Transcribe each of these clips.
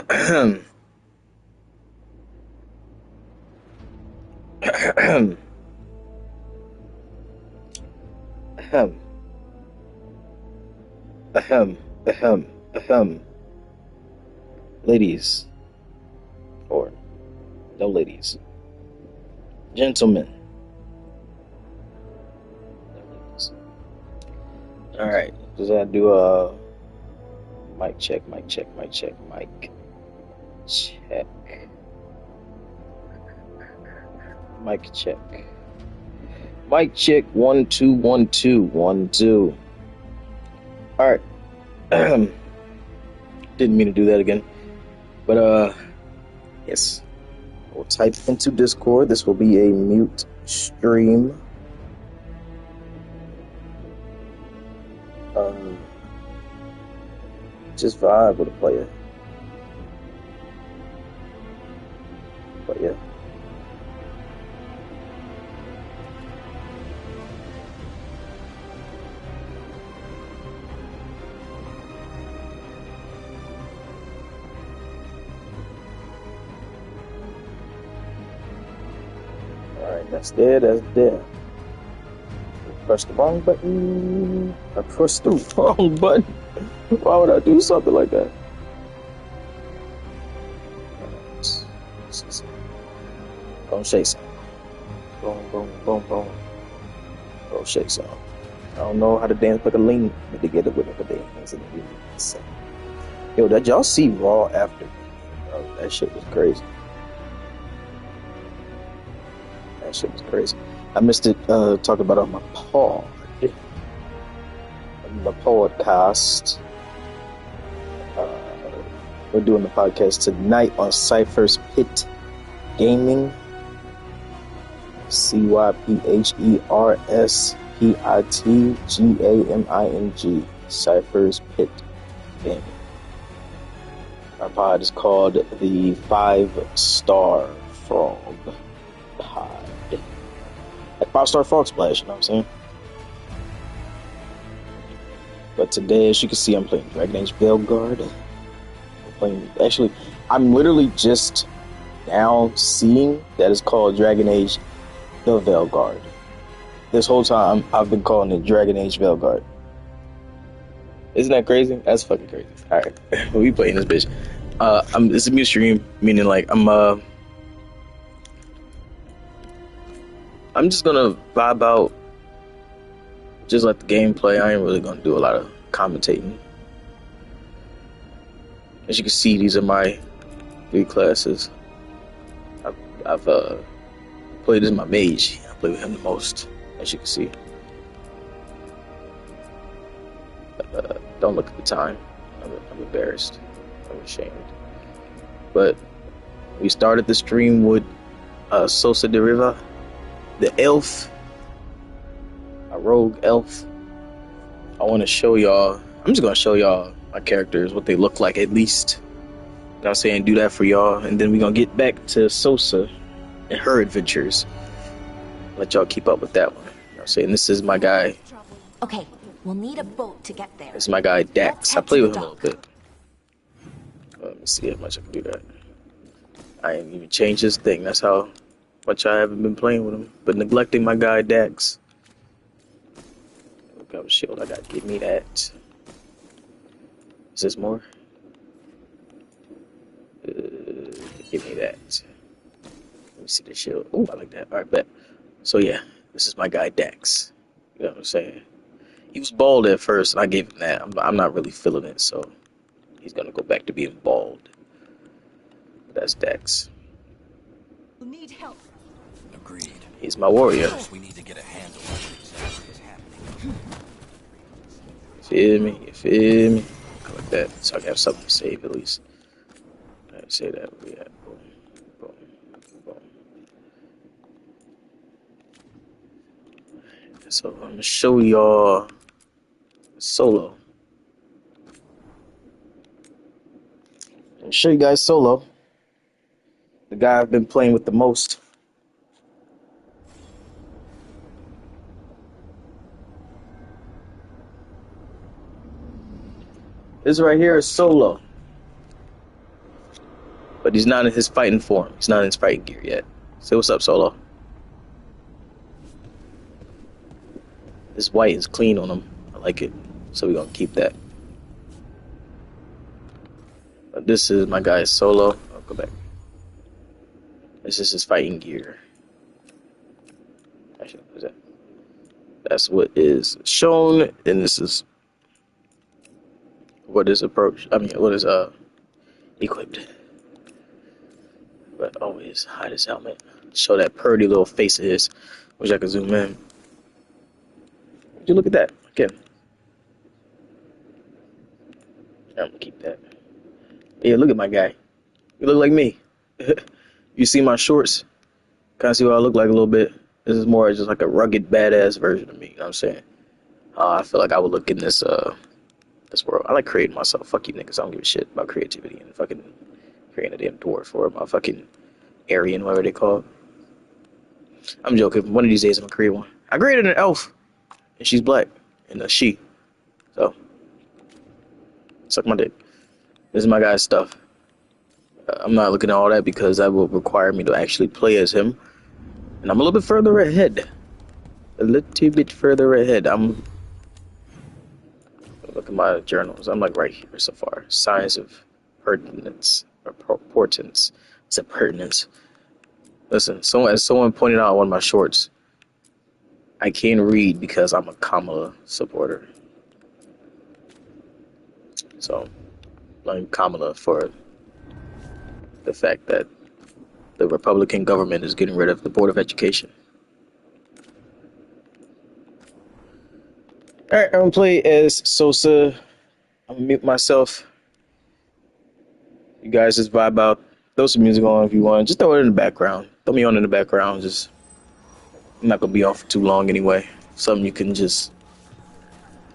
Ahem. Ahem. Ahem. Ahem. Ahem. Ladies, or no ladies, gentlemen, no ladies. All right, does that do a mic check? Mic check. Mic check. Mic check. Mic check. Mic check. 1 2 1 2 1 2. All right. Didn't mean to do that again, but yes. We'll type into Discord. This will be a mute stream. Just vibe with a player. But yeah. Alright, that's there, that's there. Press the wrong button. I pressed the wrong button. Why would I do something like that? Don't shake some. Boom, boom, boom, boom. Don't shake some. I don't know how to dance like a lean, but to get it with it, but they hands in the Yo, did y'all see Raw after? Bro, that shit was crazy. That shit was crazy. I missed it talking about it on my pod. The podcast. We're doing the podcast tonight on Cypher's Pit Gaming. CYPHERSPITGAMING. Cypher's Pit Gaming. Our pod is called the 5-Star Frog Pod. Like 5-Star Frog Splash, you know what I'm saying? But today, as you can see, I'm playing Dragon Age Veilguard. I'm literally just now seeing that it's called Dragon Age the Veilguard. This whole time, I've been calling it Dragon Age Veilguard. Isn't that crazy? That's fucking crazy. Alright, we playing this bitch. It's a mute stream, meaning like I'm just gonna vibe out, just let the game play. I ain't really gonna do a lot of commentating. As you can see, these are my 3 classes. I've played as my mage. I play with him the most, as you can see. Don't look at the time. I'm embarrassed. I'm ashamed. But we started the stream with Sosa de Riva, the elf, a rogue elf. I want to show y'all. I'm just gonna show y'all my characters, what they look like at least. You know what I'm saying? Do that for y'all, and then we're gonna get back to Sosa and her adventures. Let y'all keep up with that one. You know what I'm saying? This is my guy. Okay, we'll need a boat to get there. This is my guy Dax. I play with him a little bit. Let me see how much I can do that. I ain't even changed his thing. That's how much I haven't been playing with him. But neglecting my guy Dax. Look how shield I got. Give me that. Is this more? Give me that. Let me see the shield. Oh, I like that. Alright, bet. So yeah, this is my guy Dax. You know what I'm saying? He was bald at first, and I gave him that. I'm not really feeling it, so he's gonna go back to being bald. That's Dax. We'll need help. Agreed. He's my warrior. We need to get a handle on what exactly is happening. Feel me? You feel me? I like that. So I can have something to save at least. I say that. Yeah. Boom. Boom. Boom. So I'm gonna show y'all Solo. I'll show you guys Solo. The guy I've been playing with the most. This right here is Solo. but he's not in his fighting form. He's not in his fighting gear yet. Say what's up, Solo. This white is clean on him. I like it. So we're gonna keep that. But this is my guy Solo. I'll go back. This is his fighting gear. Actually, what is that? That's what is shown, and this is what is what is equipped. But always hide his helmet. Show that pretty little face of his. Wish I could zoom in. Would you look at that? Again. I'm gonna keep that. Yeah, look at my guy. You look like me. You see my shorts? Kind of see what I look like a little bit. This is more just like a rugged, badass version of me. You know what I'm saying? I feel like I would look in this world. I like creating myself. Fuck you niggas. I don't give a shit about creativity and fucking creating a damn dwarf or my fucking Aryan, whatever they call it. I'm joking. One of these days I'm gonna create one. I created an elf, and she's black, and a she. So, suck my dick. This is my guy's stuff. I'm not looking at all that because that will require me to actually play as him. And I'm a little bit further ahead. A little bit further ahead. Look at my journals. I'm like right here so far. Signs of pertinence or portents. It's a pertinence. Listen, as someone pointed out on one of my shorts, I can't read because I'm a Kamala supporter. So, blame Kamala for the fact that the Republican government is getting rid of the Board of Education. Alright, I'm gonna play as Sosa. I'm gonna mute myself. You guys just vibe out. Throw some music on if you want. Just throw it in the background. Throw me on in the background. I'm not gonna be on for too long anyway. Something you can just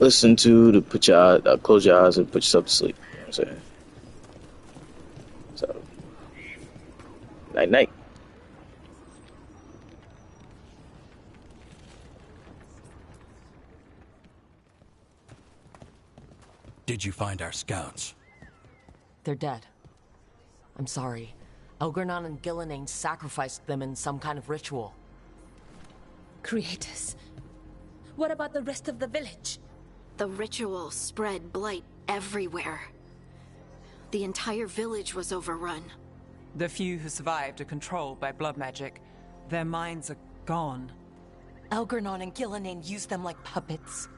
listen to put your close your eyes and put yourself to sleep. You know what I'm saying? So, night night. Did you find our scouts? They're dead. I'm sorry. Elgernon and Gillenane sacrificed them in some kind of ritual. Creators. What about the rest of the village? The ritual spread blight everywhere. The entire village was overrun. The few who survived are controlled by blood magic. Their minds are gone. Elgernon and Gillenane used them like puppets.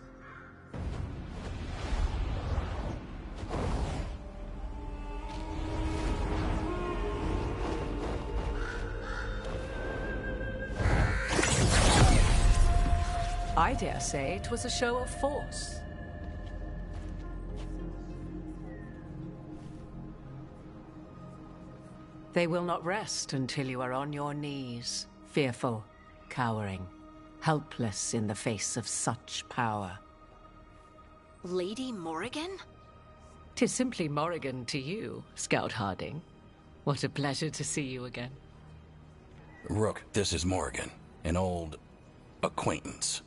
I dare say it was a show of force. They will not rest until you are on your knees, fearful, cowering, helpless in the face of such power. Lady Morrigan? 'Tis simply Morrigan to you, Scout Harding. What a pleasure to see you again. Rook, this is Morrigan, an old acquaintance.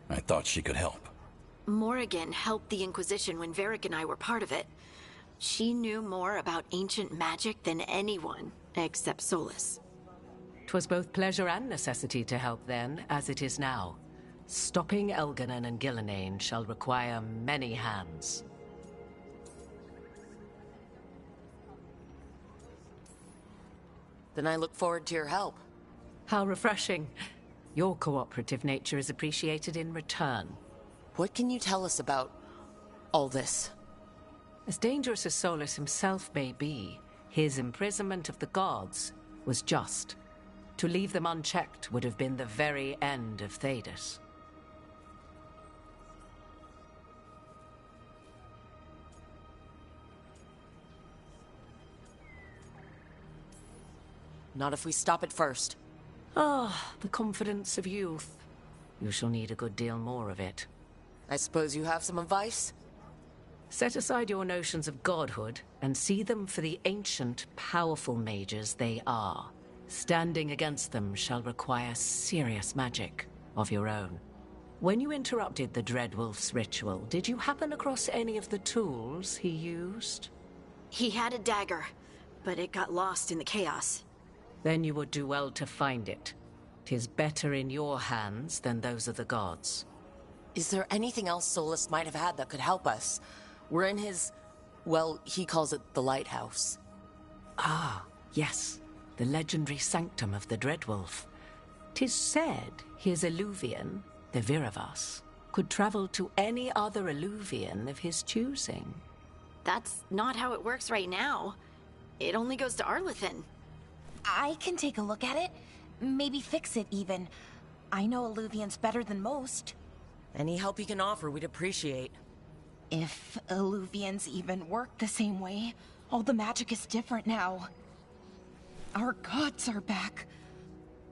I thought she could help. Morrigan helped the Inquisition when Varric and I were part of it. She knew more about ancient magic than anyone, except Solas. 'Twas both pleasure and necessity to help then, as it is now. Stopping Elgernon and Gillenane shall require many hands. Then I look forward to your help. How refreshing. Your cooperative nature is appreciated in return. What can you tell us about all this? As dangerous as Solas himself may be, his imprisonment of the gods was just. To leave them unchecked would have been the very end of Thedas. Not if we stop it first. Ah, the confidence of youth. You shall need a good deal more of it. I suppose you have some advice? Set aside your notions of godhood and see them for the ancient, powerful mages they are. Standing against them shall require serious magic of your own. When you interrupted the Dreadwolf's ritual, did you happen across any of the tools he used? He had a dagger, but it got lost in the chaos. Then you would do well to find it. 'Tis better in your hands than those of the gods. Is there anything else Solus might have had that could help us? We're in his... well, he calls it the lighthouse. Ah, yes. The legendary sanctum of the Dreadwolf. 'Tis said his Eluvian, the Viravas, could travel to any other Eluvian of his choosing. That's not how it works right now. It only goes to Arlethan. I can take a look at it. Maybe fix it, even. I know Eluvians better than most. Any help you can offer, we'd appreciate. If Eluvians even work the same way, all the magic is different now. Our gods are back.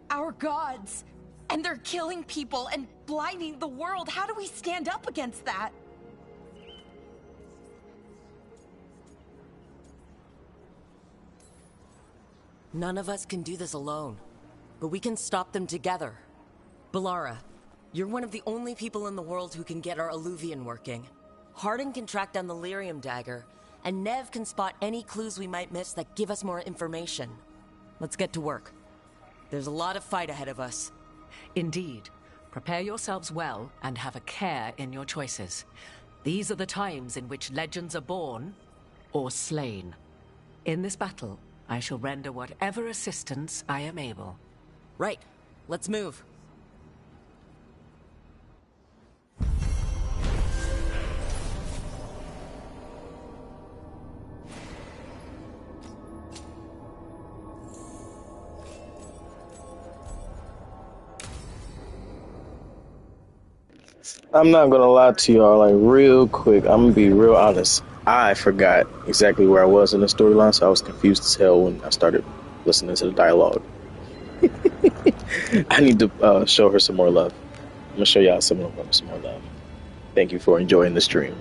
Our gods! And they're killing people and blinding the world. How do we stand up against that? None of us can do this alone, but we can stop them together. Balara, you're one of the only people in the world who can get our Eluvian working. Harding can track down the Lyrium dagger, and Nev can spot any clues we might miss that give us more information. Let's get to work. There's a lot of fight ahead of us. Indeed. Prepare yourselves well and have a care in your choices. These are the times in which legends are born or slain. In this battle, I shall render whatever assistance I am able. Right. Let's move. I'm not gonna lie to y'all, like real quick. I'm gonna be real honest. I forgot exactly where I was in the storyline, so I was confused as hell when I started listening to the dialogue. I need to show her some more love. I'm gonna show y'all some more love. Thank you for enjoying the stream.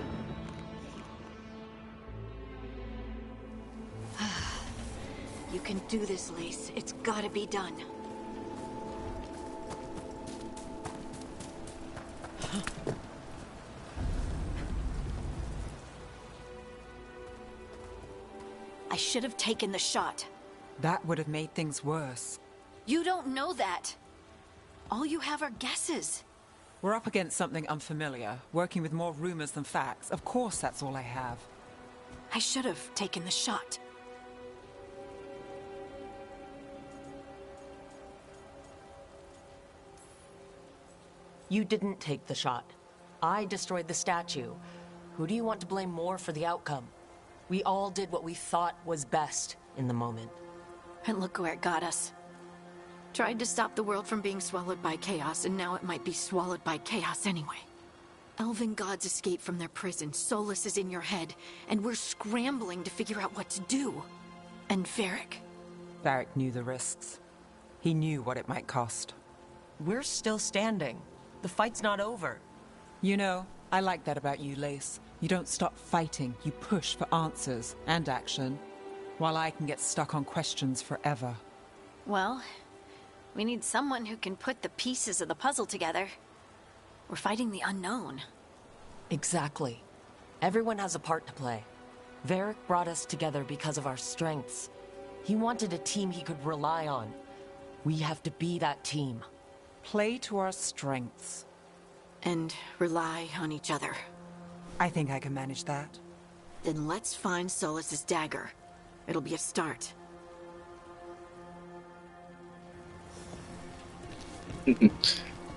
You can do this, Lace. It's gotta be done. I should have taken the shot. That would have made things worse. You don't know that. All you have are guesses. We're up against something unfamiliar, working with more rumors than facts. Of course that's all I have. I should have taken the shot. You didn't take the shot. I destroyed the statue. Who do you want to blame more for the outcome? We all did what we thought was best in the moment. And look where it got us. Tried to stop the world from being swallowed by chaos, and now it might be swallowed by chaos anyway. Elven gods escaped from their prison, Solus is in your head, and we're scrambling to figure out what to do. And Varric. Varric knew the risks. He knew what it might cost. We're still standing. The fight's not over. You know, I like that about you, Lace. You don't stop fighting, you push for answers and action, while I can get stuck on questions forever. Well, we need someone who can put the pieces of the puzzle together. We're fighting the unknown. Exactly. Everyone has a part to play. Varric brought us together because of our strengths. He wanted a team he could rely on. We have to be that team. Play to our strengths. And rely on each other. I think I can manage that. Then let's find Solus's dagger. It'll be a start.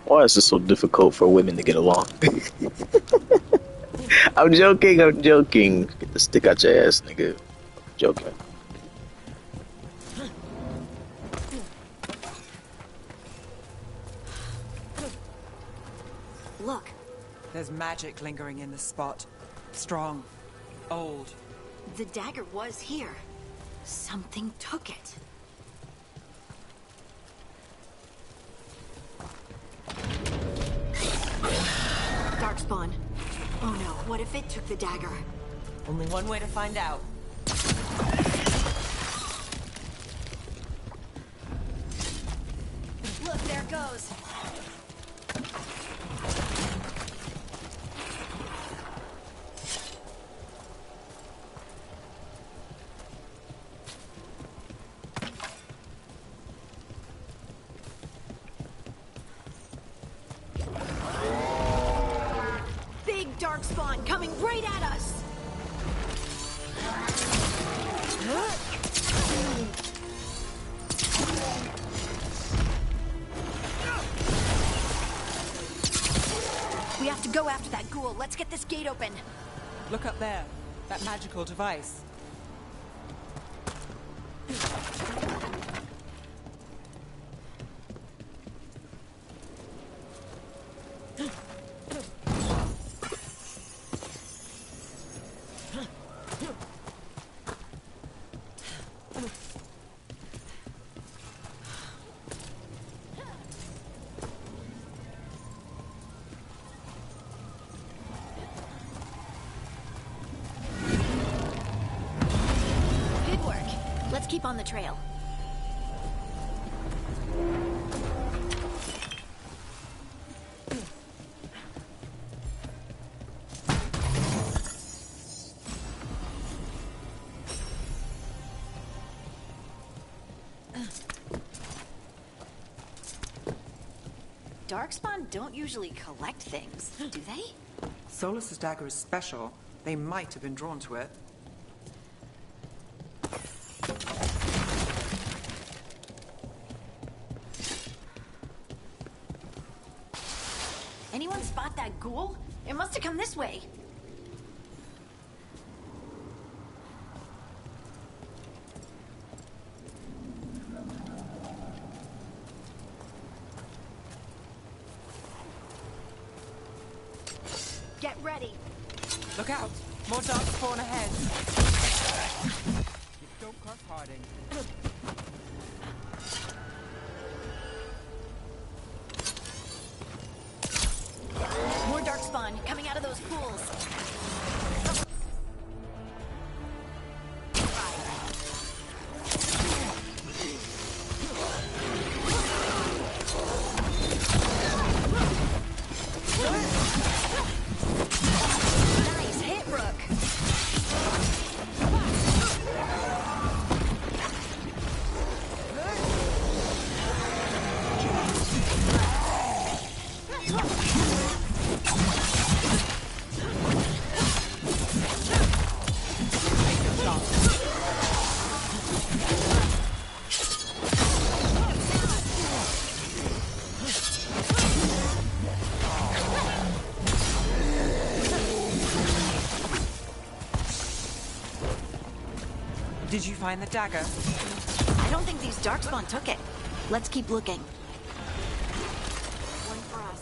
Why is this so difficult for women to get along? I'm joking. Get the stick out your ass, nigga. I'm joking. Look. There's magic lingering in this spot. Strong. Old. The dagger was here. Something took it. Darkspawn. Oh no, what if it took the dagger? Only one way to find out. Look, there it goes. Darkspawn coming right at us! We have to go after that ghoul. Let's get this gate open. Look up there. That magical device. Let's keep on the trail. Darkspawn don't usually collect things, do they? Solas's dagger is special. They might have been drawn to it. Anyone spot that ghoul? It must have come this way. Get ready. Look out! More darkspawn ahead. Don't cross Harding. More Darkspawn coming out of those pools. Nice hit, Rook. Did you find the dagger? I don't think these Darkspawn took it. Let's keep looking. One for us.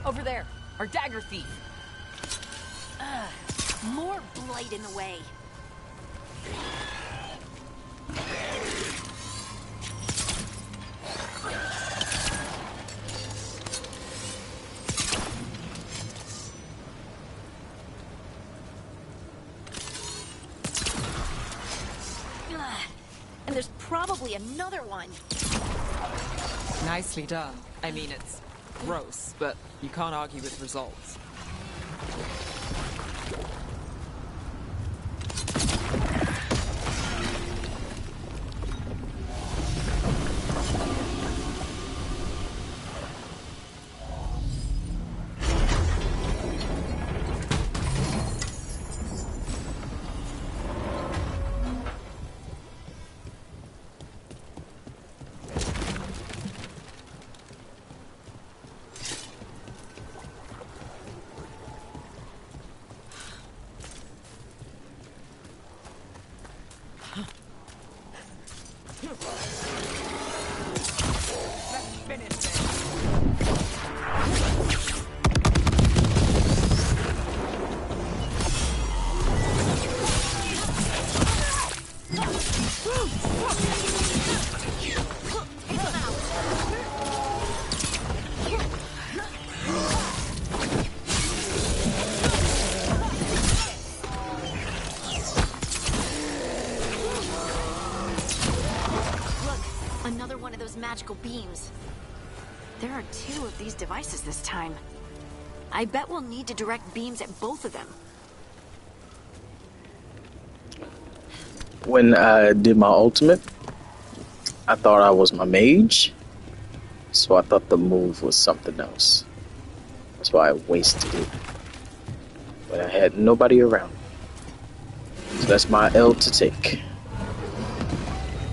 Over there, our dagger thief. More blight in the way. And there's probably another one. Nicely done. I mean, it's gross, but you can't argue with results. another one of those magical beams. There are 2 of these devices this time. I bet we'll need to direct beams at both of them. When I did my ultimate, I thought I was my mage, so I thought the move was something else. That's why I wasted it. But I had nobody around. So that's my L to take.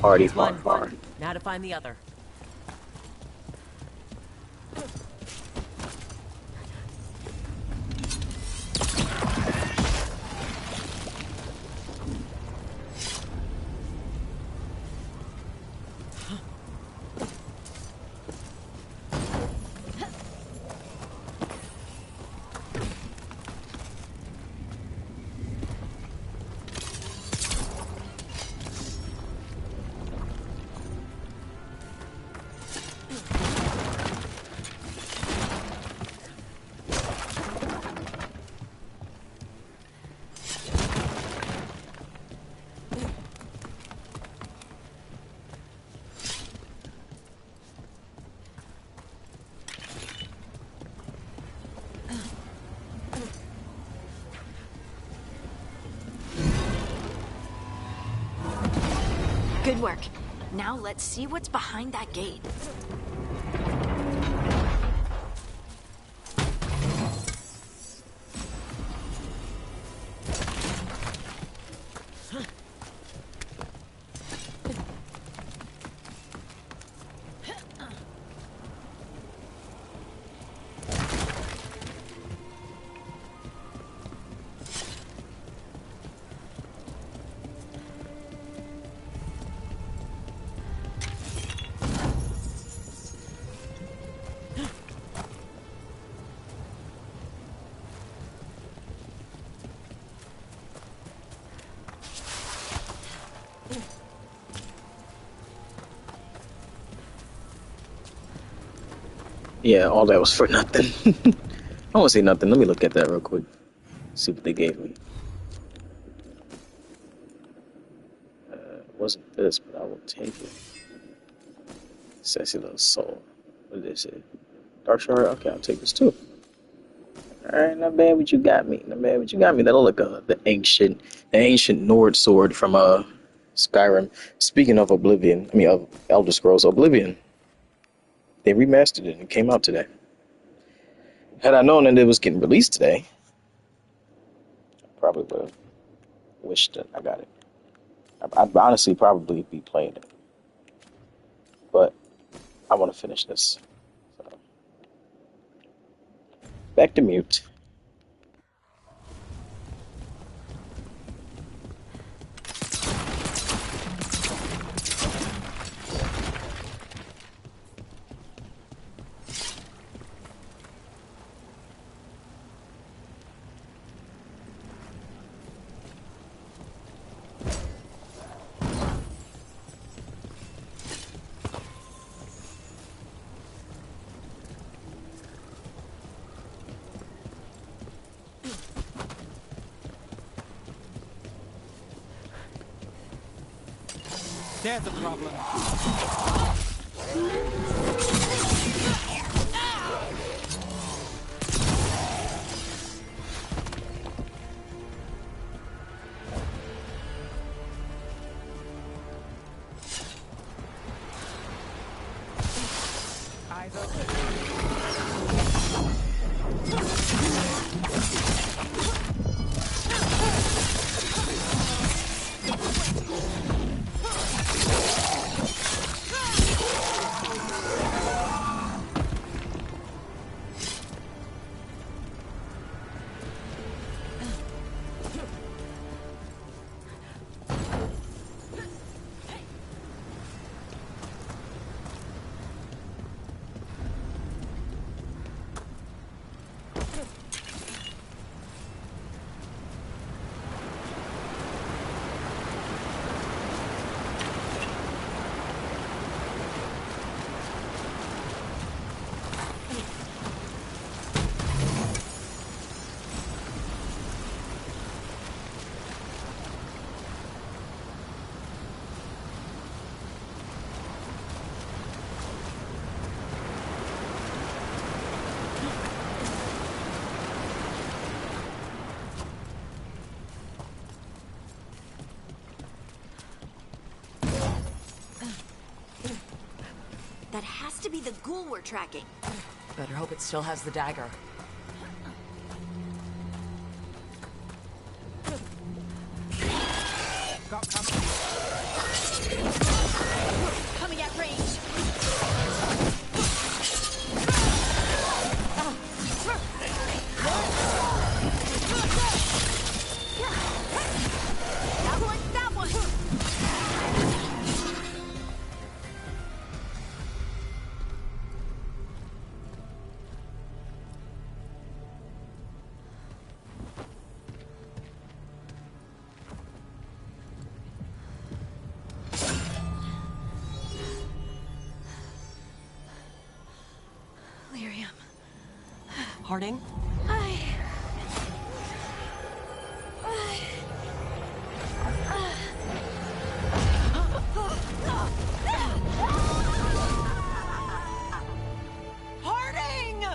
Party fanfare. Now to find the other. Good work. Now let's see what's behind that gate. Yeah, all that was for nothing. I won't say nothing. Let me look at that real quick. See what they gave me. It wasn't this, but I will take it. Sassy little soul. What did they say? Dark shard? Okay, I'll take this too. Alright, not bad what you got me. Not bad what you got me. That'll look the ancient Nord sword from Skyrim. Speaking of Oblivion, of Elder Scrolls Oblivion. They remastered it and it came out today. Had I known that it was getting released today, I probably would have wished that I got it. I'd honestly probably be playing it. But I want to finish this. So. Back to mute. There's a problem. Eyes open. That has to be the ghoul we're tracking. Better hope it still has the dagger. Got company. Coming at range. That one! Lyrium. Harding? Harding!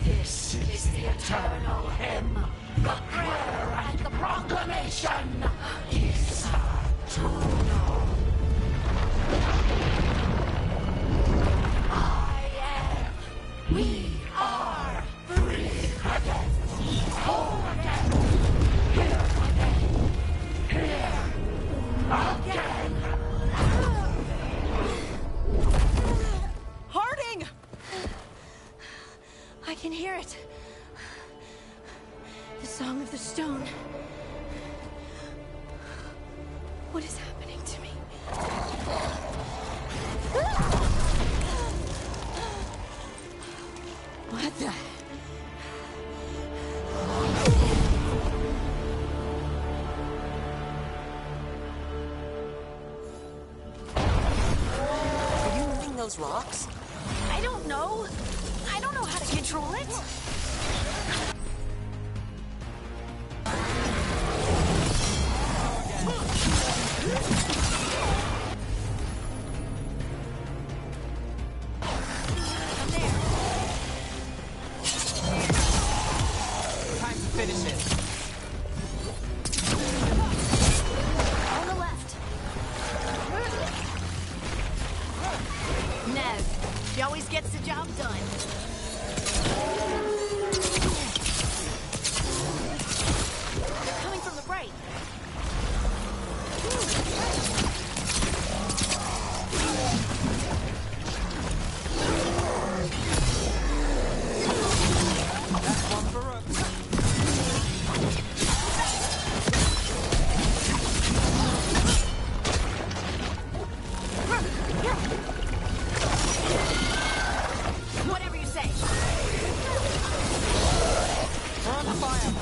This is the eternal hymn, the prayer and the proclamation. Is to know. I am. We are free again. Whole again. Here again. Here again. Harding! I can hear it. The Song of the Stone. What is happening to me? What the? Are you moving those rocks? I don't know. I don't know how to control it. Time to finish it. On the left. No. She always gets the job done. They're coming from the right. That's one for Rook. Whatever you say. We're on the fire.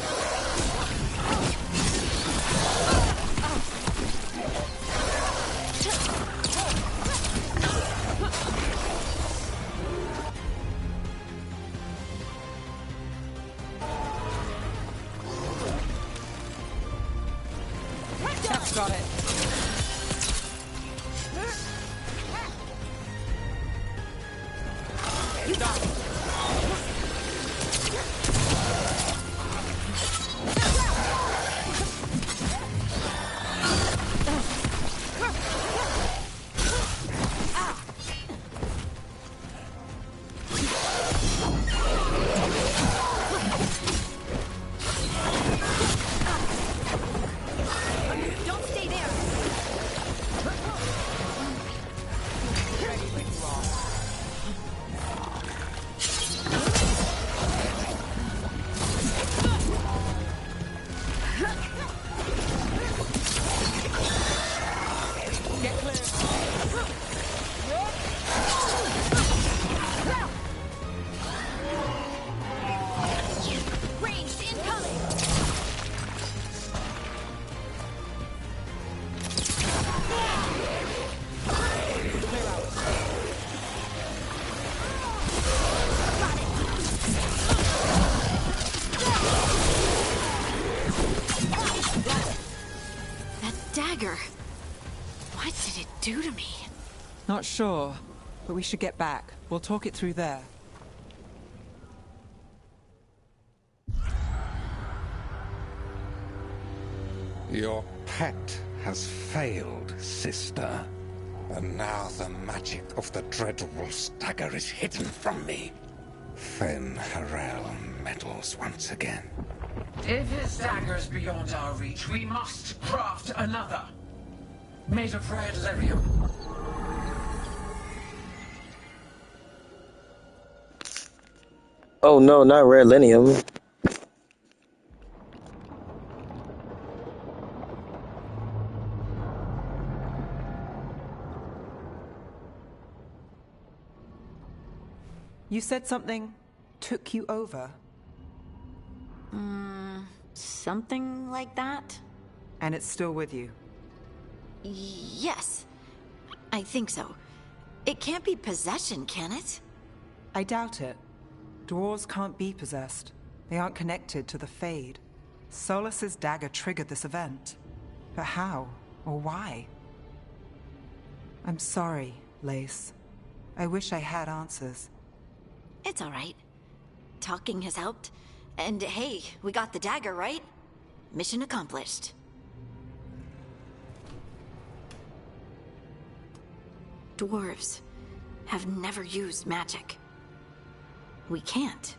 That's got it. Don't stay there. Get clear. Ranged incoming. That dagger. What did it do to me? Not sure, but we should get back. We'll talk it through there. Your pet has failed, sister. And now the magic of the Dreadwolf's dagger is hidden from me. Fen Harel meddles once again. If his dagger's beyond our reach, we must craft another. Made of red lyrium. Oh no, not Red Linium. You said something took you over? Something like that? And it's still with you? Yes. I think so. It can't be possession, can it? I doubt it. Dwarves can't be possessed. They aren't connected to the Fade. Solas's dagger triggered this event. But how? Or why? I'm sorry, Lace. I wish I had answers. It's all right. Talking has helped. And hey, we got the dagger, right? Mission accomplished. Dwarves have never used magic. We can't.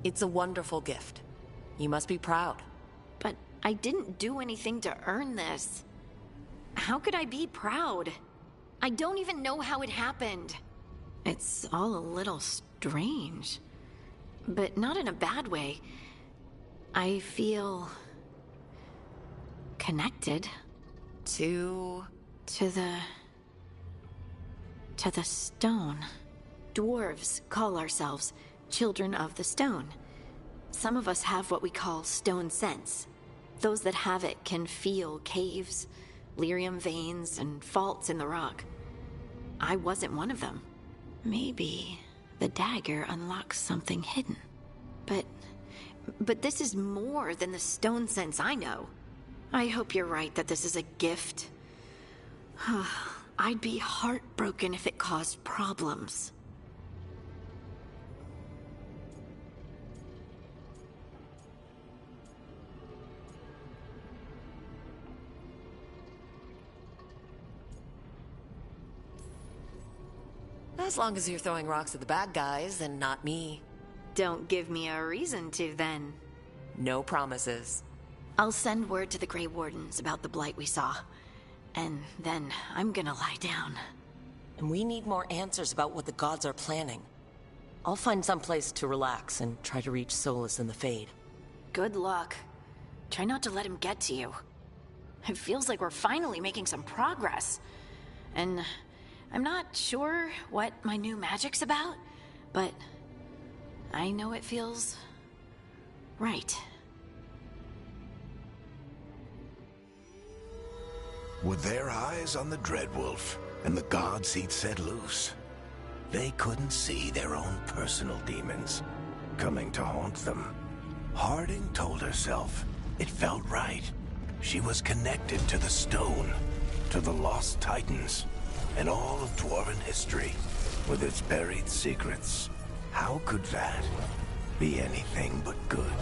It's a wonderful gift. You must be proud. But I didn't do anything to earn this. How could I be proud? I don't even know how it happened. It's all a little strange. But not in a bad way. I feel... connected. To the stone. Dwarves call ourselves Children of the Stone. Some of us have what we call stone sense. Those that have it can feel caves, lyrium veins, and faults in the rock. I wasn't one of them. Maybe the dagger unlocks something hidden. But this is more than the stone sense I know. I hope you're right that this is a gift. I'd be heartbroken if it caused problems. As long as you're throwing rocks at the bad guys and not me. Don't give me a reason to, then. No promises. I'll send word to the Grey Wardens about the blight we saw. And then I'm gonna lie down. And we need more answers about what the gods are planning. I'll find some place to relax and try to reach Solas in the Fade. Good luck. Try not to let him get to you. It feels like we're finally making some progress. And I'm not sure what my new magic's about, but I know it feels right. With their eyes on the Dreadwolf and the gods he'd set loose, they couldn't see their own personal demons coming to haunt them. Harding told herself it felt right. She was connected to the stone, to the lost titans, and all of Dwarven history with its buried secrets. How could that be anything but good?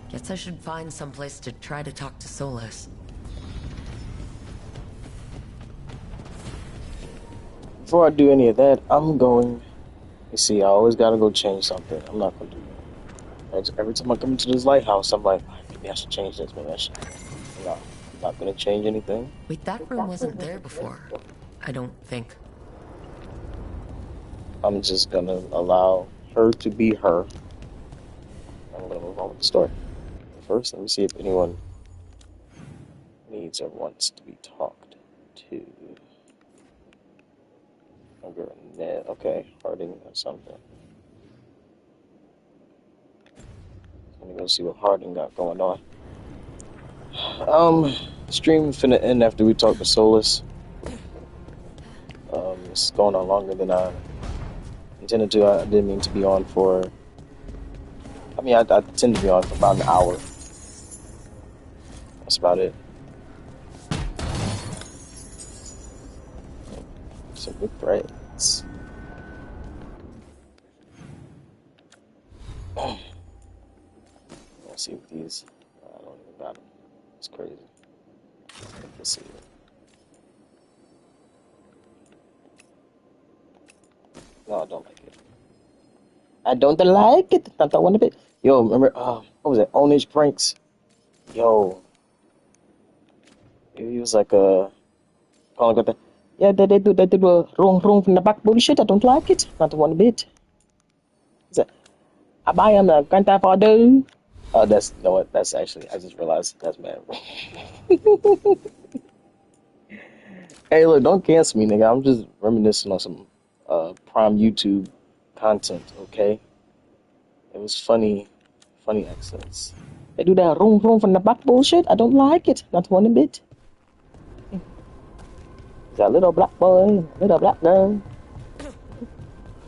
Guess I should find someplace to try to talk to Solas. Before I do any of that, I'm going... You see, I always gotta go change something. I'm not gonna do that. Every time I come into this lighthouse, I'm like, maybe I should change this, maybe I should. No, I'm not gonna change anything. Wait, that room wasn't there before. I don't think. I'm just gonna allow her to be her. I'm gonna move on with the story. First, let me see if anyone needs or wants to be talked to. Okay, Harding or something. Let me go see what Harding got going on. Stream finna end after we talk to Solus. It's going on longer than I intended to. I didn't mean to be on for. I mean, I tend to be on for about an hour. That's about it. Some good threads. Let's see what these. I don't even got them. It's crazy. Let's see. No, I don't like it. I don't like it. Not that one a bit. Yo, remember? What was it? Ownage pranks. Yo, he was like calling about that. Yeah, they do wrong from the back bullshit. I don't like it. Not one bit. Is that? I buy him the grandfather. Oh, that's you know what? That's actually I just realized that's mad. Hey, look, don't cancel me, nigga. I'm just reminiscing on some prime YouTube content. Okay, it was funny accents. They do that wrong from the back bullshit. I don't like it. Not one bit. That little black boy, little black girl.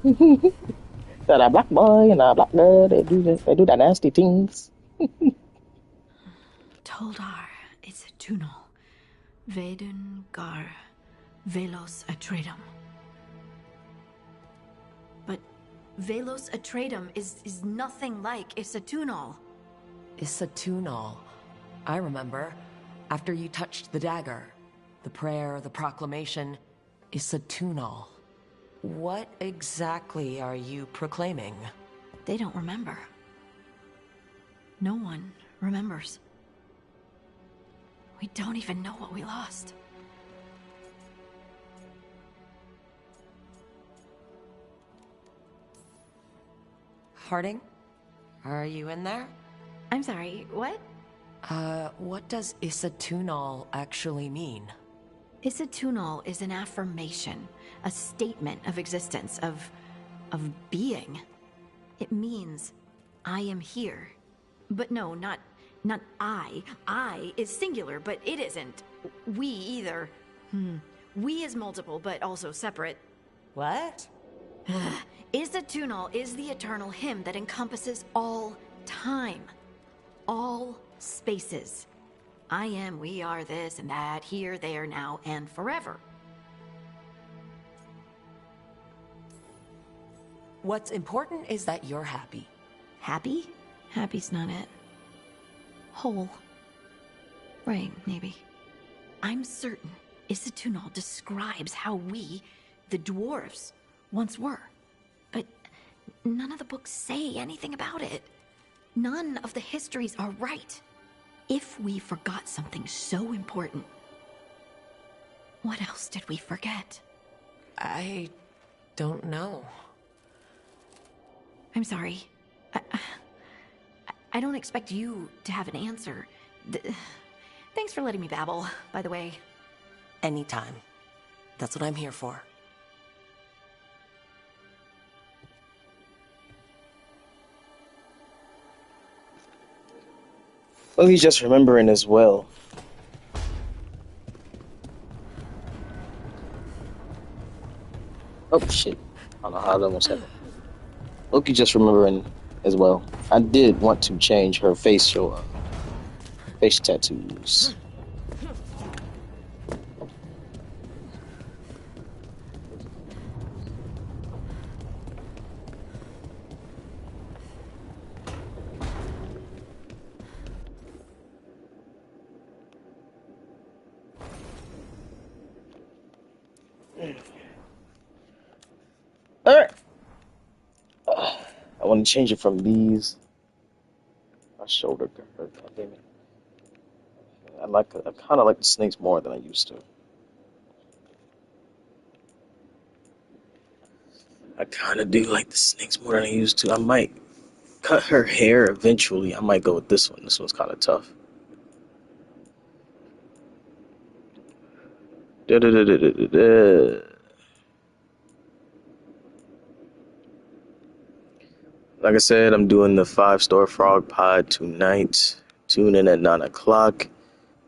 That a black boy and a black girl, they do that nasty things. Toldar, it's a Tunal. Veden gar velos atredum. But velos atredum is nothing like Isatunal. Isatunal. I remember. After you touched the dagger. The prayer, the proclamation. Isatunal. What exactly are you proclaiming? They don't remember. No one remembers. We don't even know what we lost. Harding? Are you in there? I'm sorry, what? What does Isatunal actually mean? Isatunal is an affirmation, a statement of existence, of being. It means, I am here. But no, not I. I is singular, but it isn't. We either. We is multiple, but also separate. What? Isatunal is the eternal hymn that encompasses all time. All spaces. I am, we are, this and that, here, there, now, and forever. What's important is that you're happy. Happy? Happy's not it. Whole. Right, maybe. I'm certain Isatunal describes how we, the dwarves, once were. But none of the books say anything about it. None of the histories are right. If we forgot something so important, what else did we forget? I don't know. I'm sorry. I don't expect you to have an answer. Thanks for letting me babble, by the way. Anytime. That's what I'm here for. Well, he's just remembering as well. Oh shit! I don't know how that almost happened. Loki just remembering as well. I did want to change her facial face tattoos. Alright. I want to change it from these. My shoulder could hurt. God damn it. I kind of like the snakes more than I used to. I kind of do like the snakes more than I used to. I might cut her hair eventually. I might go with this one. This one's kind of tough. Like I said, I'm doing the 5-Star Frog Pod tonight. Tune in at 9 o'clock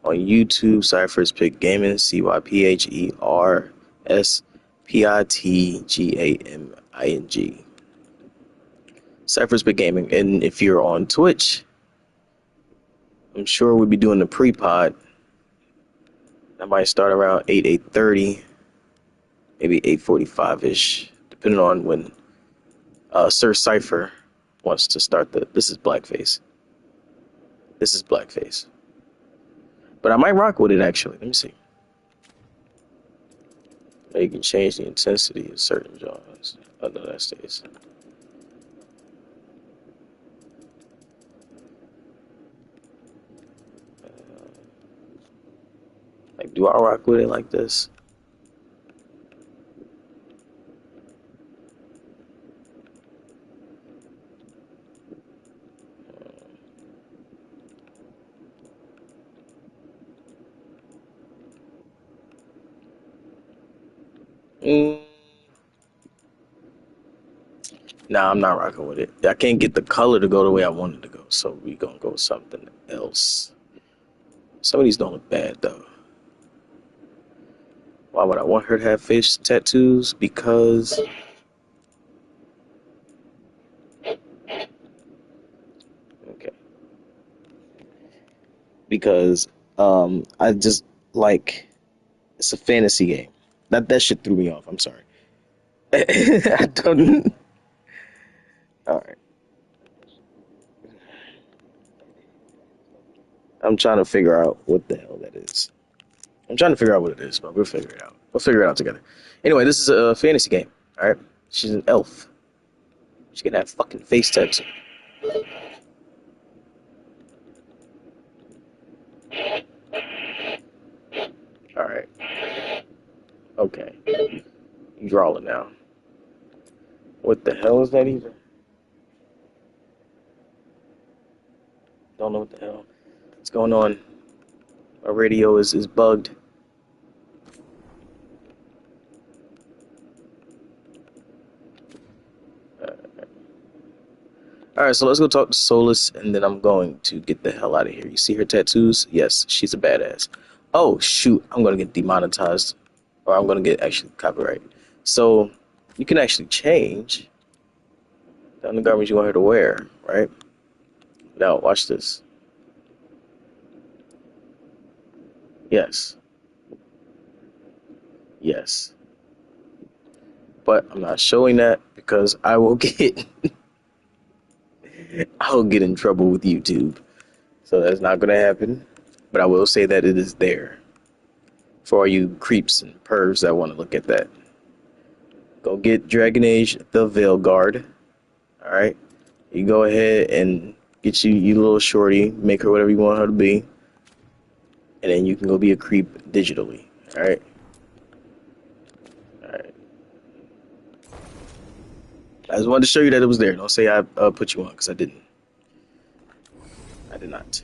on YouTube. Cypher's Pit Gaming, CyphersPitGaming. Cypher's Pit Gaming. And if you're on Twitch, I'm sure we'll be doing the pre-pod. That might start around 8:30, maybe 8:45-ish, depending on when Sir Cypher wants to start the... This is Blackface. This is Blackface. But I might rock with it, actually. Let me see. You can change the intensity of certain genres. Oh, no, that stays. Like, do I rock with it like this? Nah, I'm not rocking with it. I can't get the color to go the way I want it to go, so we gonna go with something else. Some of these don't look bad, though. Why would I want her to have face tattoos? Because... Okay. Because, I just, like... It's a fantasy game. That shit threw me off. I'm sorry. I don't... Alright. I'm trying to figure out what the hell that is. I'm trying to figure out what it is, but we'll figure it out. We'll figure it out together. Anyway, this is a fantasy game. Alright? She's an elf. She can have fucking face tattoo. Alright. Okay. You draw it now. What the hell is that even? Don't know what the hell. What's going on? My radio is bugged. Alright, so let's go talk to Solas, and then I'm going to get the hell out of here. You see her tattoos? Yes, she's a badass. Oh, shoot. I'm going to get demonetized. Or I'm going to get actually copyright. So, you can actually change the undergarments you want her to wear, right? Now, watch this. Yes. Yes. But I'm not showing that because I will get... I'll get in trouble with YouTube. So that's not going to happen. But I will say that it is there. For all you creeps and pervs that want to look at that. Go get Dragon Age the Veilguard. Alright? You go ahead and get you little shorty. Make her whatever you want her to be. And then you can go be a creep digitally. Alright? Alright. I just wanted to show you that it was there. Don't say I put you on, because I didn't. I did not.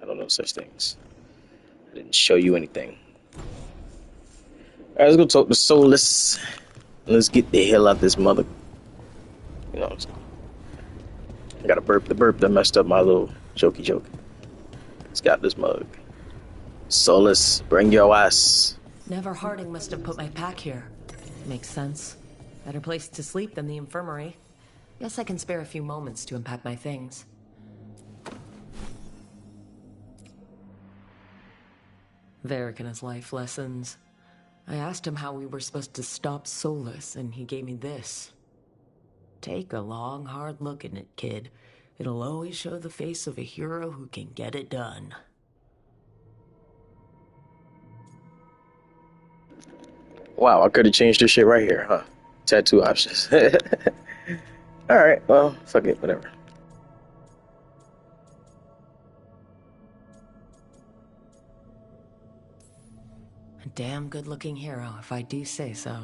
I don't know such things. I didn't show you anything. Alright, let's go talk to Solas. Let's get the hell out this mother. You know, I got to burp. The burp that messed up my little jokey joke. Let's got this mug. Solas, bring your ass. Never Harding must have put my pack here. Makes sense. Better place to sleep than the infirmary. Guess I can spare a few moments to unpack my things. Varric and his life lessons. I asked him how we were supposed to stop Solas, and he gave me this. Take a long, hard look at it, kid. It'll always show the face of a hero who can get it done. Wow, I could have changed this shit right here, huh? Tattoo options. Alright, well, fuck it, whatever. A damn good-looking hero, if I do say so.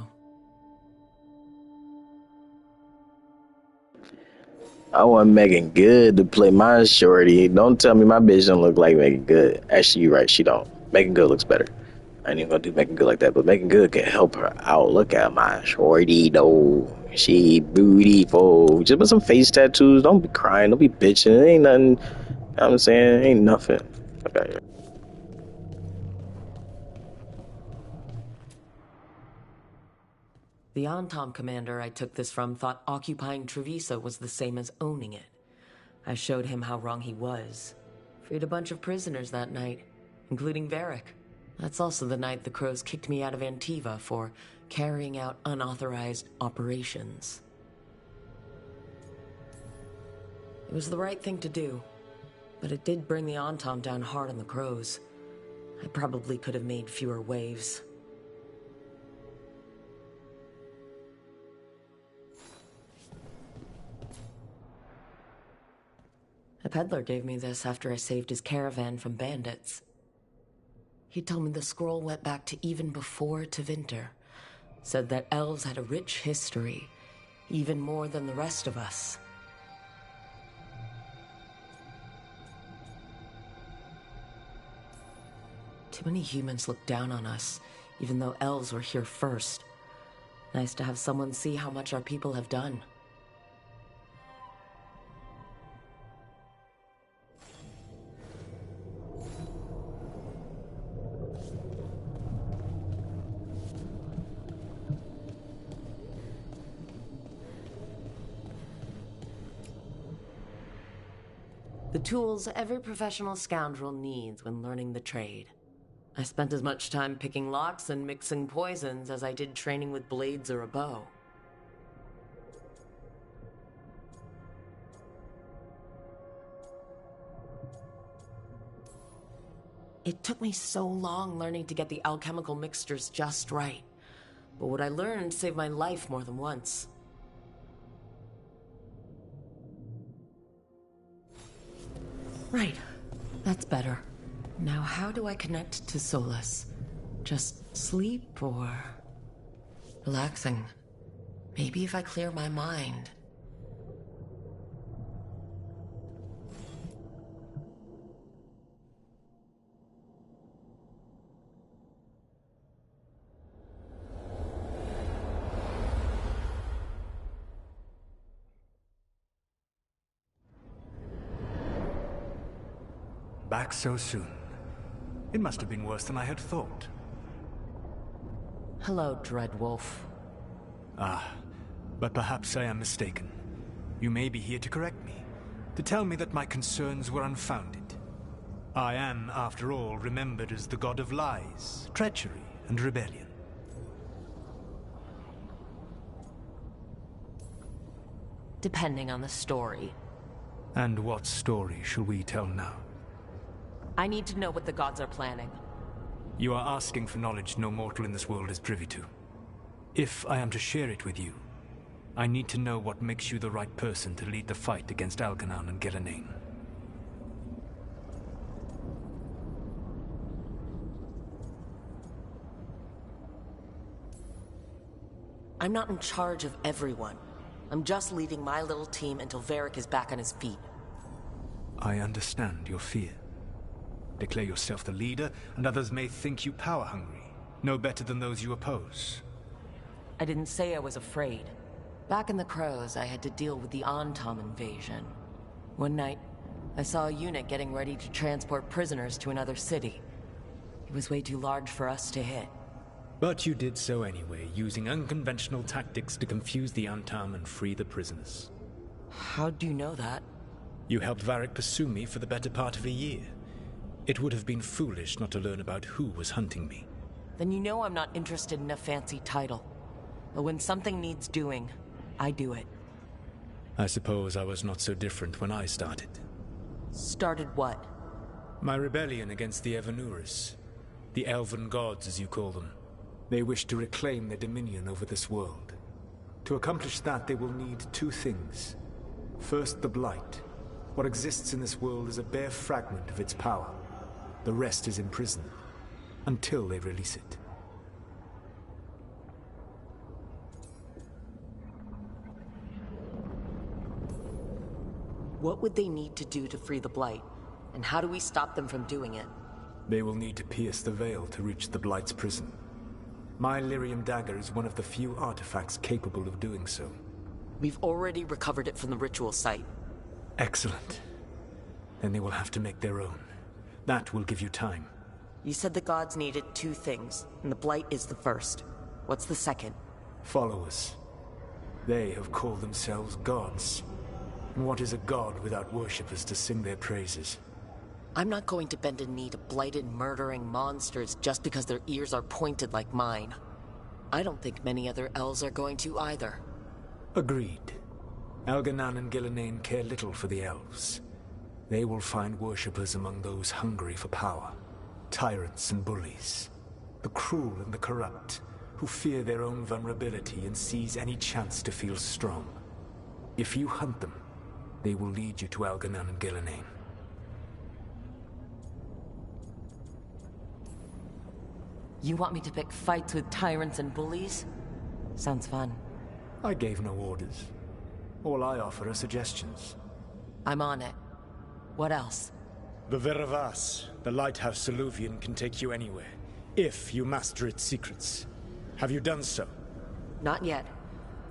I want Megan Good to play my shorty. Don't tell me my bitch don't look like Megan Good. Actually, you're right, she don't. Megan Good looks better. I ain't even gonna do Megan Good like that, but Megan Good can help her out. Look at my shorty, though. She beautiful. Just put some face tattoos. Don't be crying. Don't be bitching. It ain't nothing. You know what I'm saying? It ain't nothing. Okay. The Antom commander I took this from thought occupying Treviso was the same as owning it. I showed him how wrong he was. Freed a bunch of prisoners that night, including Varric. That's also the night the Crows kicked me out of Antiva for carrying out unauthorized operations. It was the right thing to do, but it did bring the Antom down hard on the Crows. I probably could have made fewer waves. A peddler gave me this after I saved his caravan from bandits. He told me the scroll went back to even before Tevinter. Said that elves had a rich history, even more than the rest of us. Too many humans look down on us, even though elves were here first. Nice to have someone see how much our people have done. The tools every professional scoundrel needs when learning the trade. I spent as much time picking locks and mixing poisons as I did training with blades or a bow. It took me so long learning to get the alchemical mixtures just right, but what I learned saved my life more than once. Right. That's better. Now how do I connect to Solus? Just sleep or... relaxing? Maybe if I clear my mind. Back so soon. It must have been worse than I had thought. Hello, Dreadwolf. Ah, but perhaps I am mistaken. You may be here to correct me, to tell me that my concerns were unfounded. I am, after all, remembered as the god of lies, treachery, and rebellion. Depending on the story. And what story shall we tell now? I need to know what the gods are planning. You are asking for knowledge no mortal in this world is privy to. If I am to share it with you, I need to know what makes you the right person to lead the fight against Algernon and Gelileen. I'm not in charge of everyone. I'm just leading my little team until Varric is back on his feet. I understand your fear. Declare yourself the leader, and others may think you power-hungry, no better than those you oppose. I didn't say I was afraid. Back in the Crows, I had to deal with the Antom invasion. One night, I saw a unit getting ready to transport prisoners to another city. It was way too large for us to hit. But you did so anyway, using unconventional tactics to confuse the Antom and free the prisoners. How do you know that? You helped Varric pursue me for the better part of a year. It would have been foolish not to learn about who was hunting me. Then you know I'm not interested in a fancy title. But when something needs doing, I do it. I suppose I was not so different when I started. Started what? My rebellion against the Evanuris. The Elven gods, as you call them. They wish to reclaim their dominion over this world. To accomplish that, they will need two things. First, the Blight. What exists in this world is a bare fragment of its power. The rest is imprisoned, until they release it. What would they need to do to free the Blight? And how do we stop them from doing it? They will need to pierce the veil to reach the Blight's prison. My Lyrium dagger is one of the few artifacts capable of doing so. We've already recovered it from the ritual site. Excellent. Then they will have to make their own. That will give you time. You said the gods needed 2 things, and the Blight is the first. What's the second? Followers. They have called themselves gods. And what is a god without worshippers to sing their praises? I'm not going to bend a knee to blighted, murdering monsters just because their ears are pointed like mine. I don't think many other elves are going to either. Agreed. Elganan and Gillenane care little for the elves. They will find worshippers among those hungry for power. Tyrants and bullies. The cruel and the corrupt, who fear their own vulnerability and seize any chance to feel strong. If you hunt them, they will lead you to Elganan and Gillenane. You want me to pick fights with tyrants and bullies? Sounds fun. I gave no orders. All I offer are suggestions. I'm on it. What else? The Veravas, the lighthouse Soluvian, can take you anywhere, if you master its secrets. Have you done so? Not yet.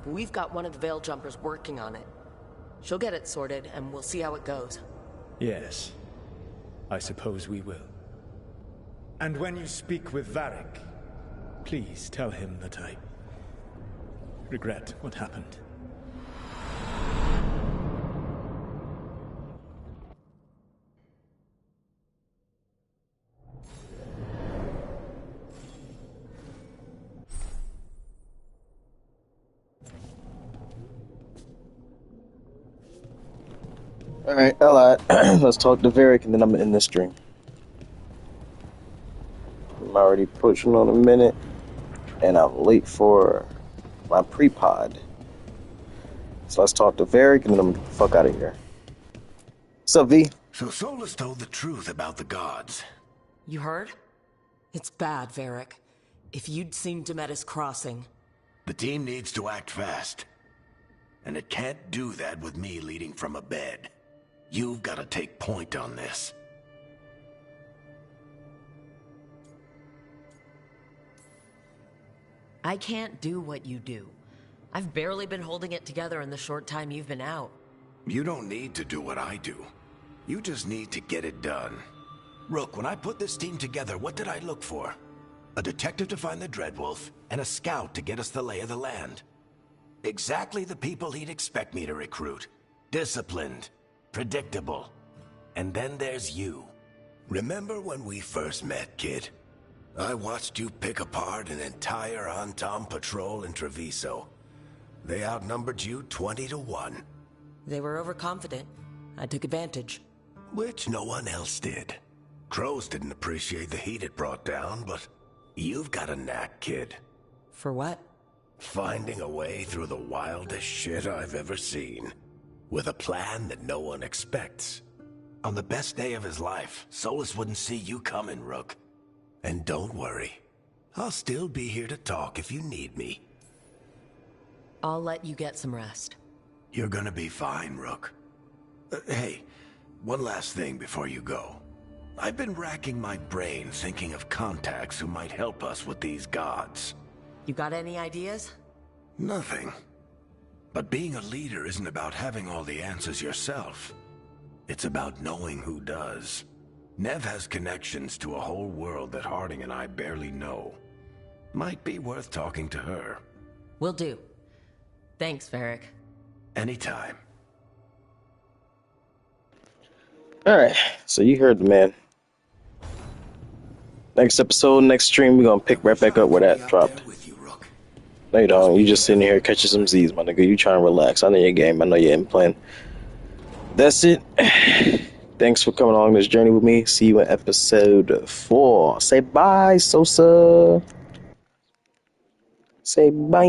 But we've got one of the Veil Jumpers working on it. She'll get it sorted, and we'll see how it goes. Yes. I suppose we will. And when you speak with Varric, please tell him that I regret what happened. Alright, Allied. Let's talk to Varric and then I'm gonna end this stream. I'm already pushing on a minute and I'm late for my pre-pod. So let's talk to Varric and then I'm gonna get the fuck out of here. What's up, V? So Solas told the truth about the gods. You heard? It's bad, Varric. If you'd seen Demetis crossing... The team needs to act fast. And it can't do that with me leading from a bed. You've got to take point on this. I can't do what you do. I've barely been holding it together in the short time you've been out. You don't need to do what I do. You just need to get it done. Rook, when I put this team together, what did I look for? A detective to find the Dreadwolf, and a scout to get us the lay of the land. Exactly the people he'd expect me to recruit. Disciplined, predictable. And then there's you. Remember when we first met, kid? I watched you pick apart an entire Antam patrol in Treviso. They outnumbered you 20 to 1. They were overconfident. I took advantage. Which no one else did. Crows didn't appreciate the heat it brought down, but you've got a knack, kid. For what? Finding a way through the wildest shit I've ever seen. With a plan that no one expects. On the best day of his life, Solas wouldn't see you coming, Rook. And don't worry. I'll still be here to talk if you need me. I'll let you get some rest. You're gonna be fine, Rook. Hey, one last thing before you go. I've been racking my brain thinking of contacts who might help us with these gods. You got any ideas? Nothing. But being a leader isn't about having all the answers yourself. It's about knowing who does. Nev has connections to a whole world that Harding and I barely know. Might be worth talking to her. Will do. Thanks, Varric. Anytime. Alright, so you heard the man. Next episode, next stream, we're gonna pick right back up where that dropped. No, you don't. You just sitting here catching some Z's, my nigga. You trying to relax. I know your game. I know you ain't playing. That's it. Thanks for coming along this journey with me. See you in episode 4. Say bye, Sosa. Say bye.